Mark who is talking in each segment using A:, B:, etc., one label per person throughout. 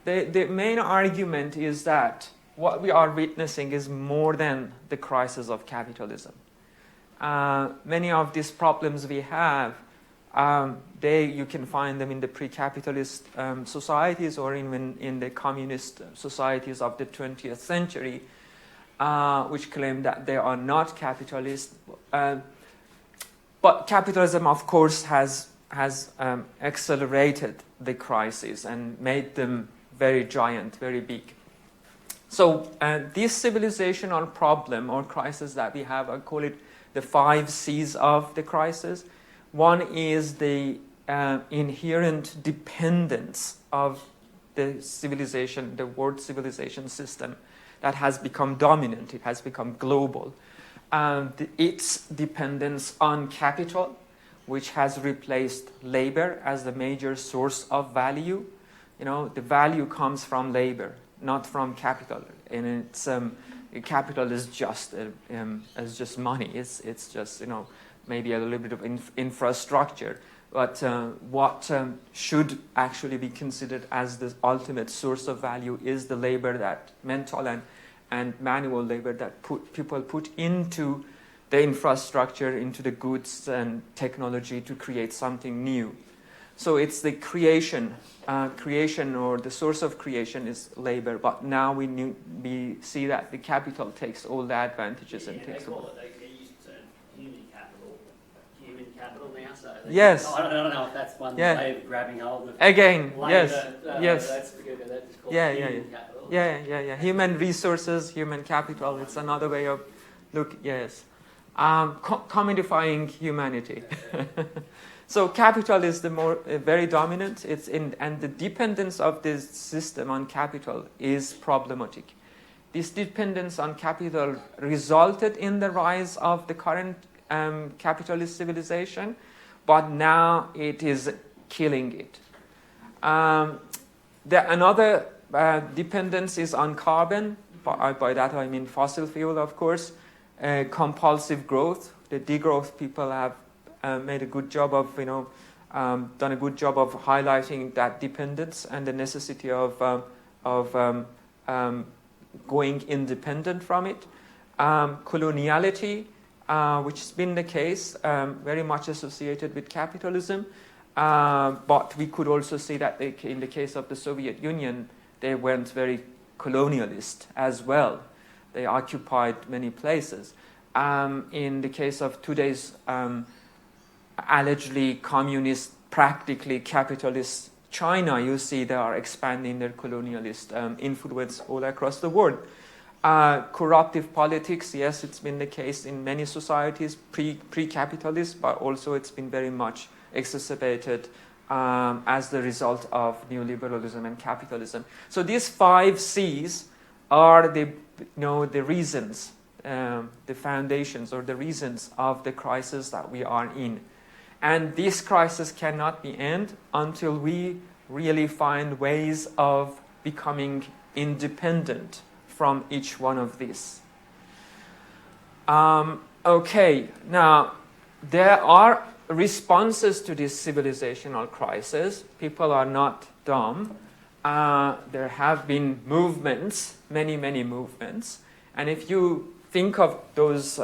A: the main argument is that what we are witnessing is more than the crisis of capitalism. Many of these problems we have, you can find them in the pre-capitalist societies or even in the communist societies of the 20th century, which claim that they are not capitalist. But capitalism, of course, has accelerated the crisis and made them very giant, very big. So this civilizational problem or crisis that we have, I call it the 5 C's of the crisis. One is the inherent dependence of the civilization, the world civilization system that has become dominant, it has become global. Its dependence on capital, which has replaced labor as the major source of value. You know, the value comes from labor, not from capital. And it's capital is just money. It's just, you know, maybe a little bit of infrastructure. But what should actually be considered as the ultimate source of value is the labor, that mental and manual labor that people put into the infrastructure, into the goods and technology to create something new. So it's the creation or the source of creation is labor. But now we see that the capital takes all the advantages and takes all.
B: They use the term human capital now. So
A: yes.
B: I don't know if that's one way of grabbing hold of.
A: Again,
B: labor.
A: yes.
B: That's called
A: human
B: capital.
A: Yeah. Human resources, human capital. It's another way of look. Yes. Commodifying humanity. So capital is very dominant. And the dependence of this system on capital is problematic. This dependence on capital resulted in the rise of the current capitalist civilization, but now it is killing it. Another dependence is on carbon. By that I mean fossil fuel, of course. Compulsive growth. The degrowth people have made a good job of, done a good job of highlighting that dependence and the necessity of going independent from it. Coloniality, which has been the case, very much associated with capitalism. But we could also see that in the case of the Soviet Union, they weren't very colonialist as well. They occupied many places. In the case of today's allegedly communist, practically capitalist China, you see they are expanding their colonialist influence all across the world. Corruptive politics, yes, it's been the case in many societies, pre-capitalist, but also it's been very much exacerbated as the result of neoliberalism and capitalism. So these 5 C's are the reasons, the foundations or the reasons of the crisis that we are in. And this crisis cannot be ended until we really find ways of becoming independent from each one of these. Okay, now there are responses to this civilizational crisis. People are not dumb. There have been movements, many movements. And if you think of those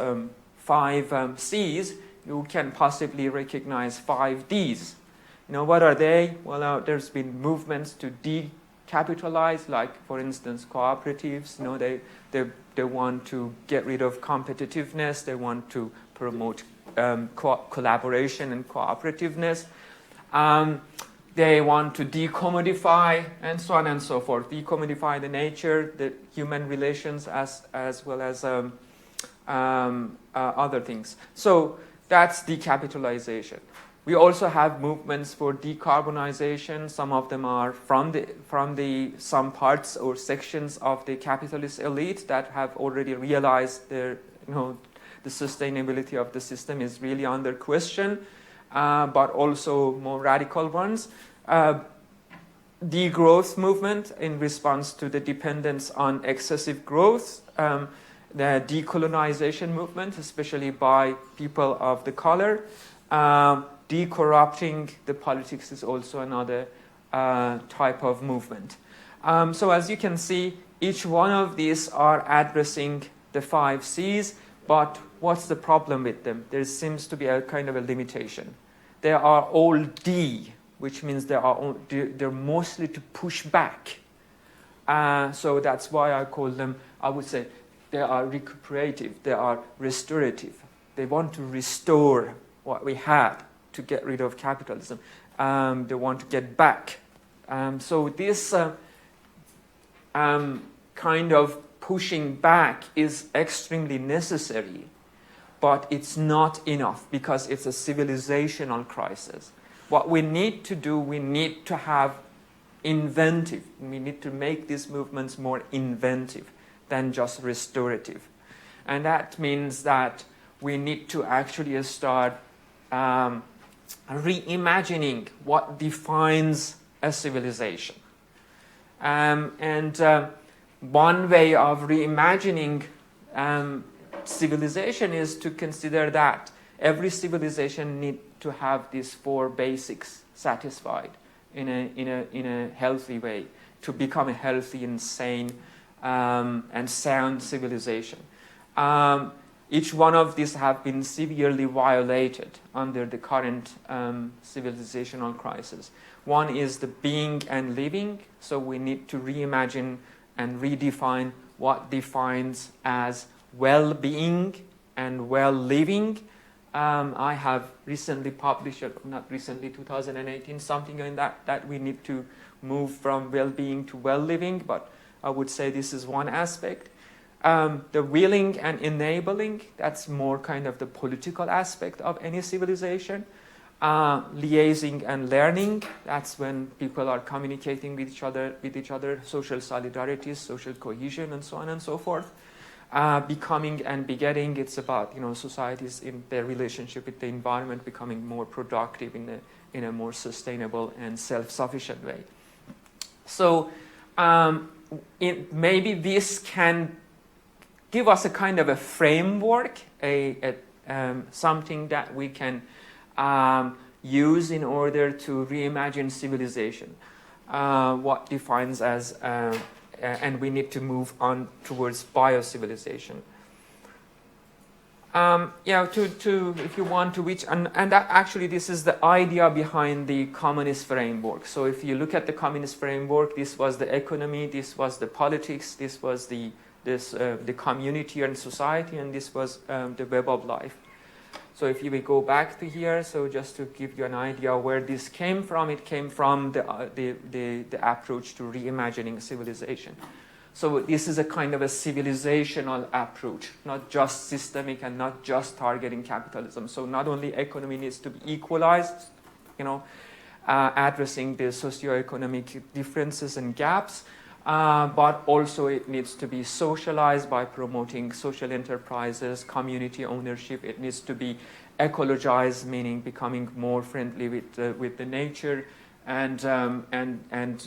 A: 5 C's, you can possibly recognize 5 D's. What are they? Well, there's been movements to decapitalize, like, for instance, cooperatives. They want to get rid of competitiveness. They want to promote collaboration and cooperativeness. They want to decommodify, and so on and so forth. Decommodify the nature, the human relations, as well as other things. So that's decapitalization. We also have movements for decarbonization. Some of them are from some parts or sections of the capitalist elite that have already realized the sustainability of the system is really under question, but also more radical ones. Degrowth movement in response to the dependence on excessive growth. The decolonization movement, especially by people of the color. Decorrupting the politics is also another type of movement. So as you can see, each one of these are addressing the 5 C's, but what's the problem with them? There seems to be a kind of a limitation. They are all D, which means they're mostly to push back. So that's why I call them, I would say, they are recuperative, they are restorative. They want to restore what we had to get rid of capitalism. They want to get back. So this kind of pushing back is extremely necessary, but it's not enough because it's a civilizational crisis. What we need to do, we need to have inventive. We need to make these movements more inventive than just restorative. And that means that we need to actually start reimagining what defines a civilization. One way of reimagining civilization is to consider that every civilization needs to have these 4 basics satisfied in a healthy way to become a healthy and sane and sound civilization. Each one of these have been severely violated under the current civilizational crisis. One is the being and living, so we need to reimagine and redefine what defines as well-being and well-living. I have recently published, not recently, 2018, something in that we need to move from well-being to well-living, but I would say this is one aspect. The willing and enabling, that's more kind of the political aspect of any civilization. Liaising and learning, that's when people are communicating with each other, social solidarity, social cohesion, and so on and so forth. Becoming and begetting, it's about societies in their relationship with the environment becoming more productive in a more sustainable and self-sufficient way. So maybe this can give us a kind of a framework, something that we can use in order to reimagine civilization. What defines as, and we need to move on towards bio-civilization. If you want to reach, and that actually this is the idea behind the communist framework. So if you look at the communist framework, this was the economy, this was the politics, this was the community and society, and this was the web of life. So if you will go back to here, so just to give you an idea where this came from, it came from the approach to reimagining civilization. So this is a kind of a civilizational approach, not just systemic and not just targeting capitalism. So not only economy needs to be equalized, addressing the socioeconomic differences and gaps, but also it needs to be socialized by promoting social enterprises, community ownership. It needs to be ecologized, meaning becoming more friendly with the nature, and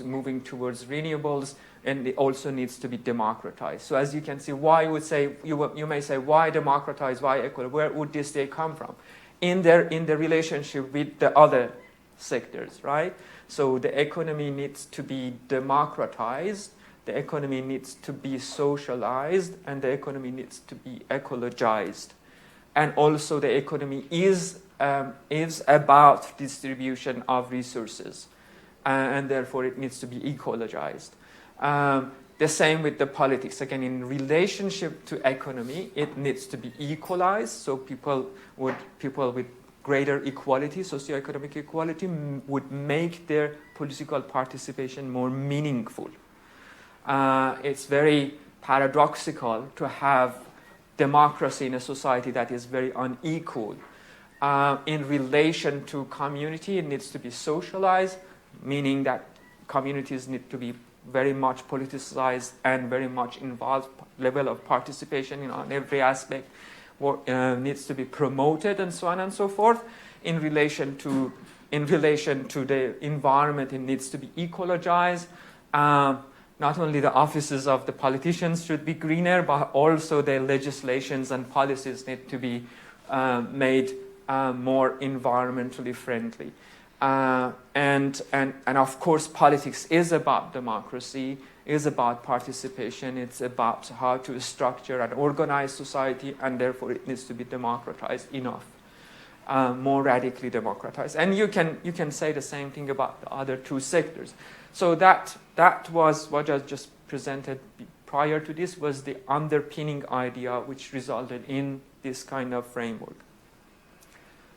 A: moving towards renewables. And it also needs to be democratized. So as you can see, why would say you may say, why democratize, why equal? Where would this day come from? In the relationship with the other sectors, right? So the economy needs to be democratized, the economy needs to be socialized, and the economy needs to be ecologized. And also the economy is about distribution of resources, and therefore it needs to be ecologized. The same with the politics. Again, in relationship to economy, it needs to be equalized, so people with greater equality, socioeconomic equality, would make their political participation more meaningful. It's very paradoxical to have democracy in a society that is very unequal. In relation to community, it needs to be socialized, meaning that communities need to be very much politicized and very much involved. Level of participation on every aspect needs to be promoted, and so on and so forth. In relation to the environment, it needs to be ecologized. Not only the offices of the politicians should be greener, but also the legislations and policies need to be made more environmentally friendly. And of course, politics is about democracy, is about participation. It's about how to structure and organize society, and therefore it needs to be democratized enough, more radically democratized. And you can say the same thing about the other two sectors. So that was what I just presented prior to this, was the underpinning idea which resulted in this kind of framework.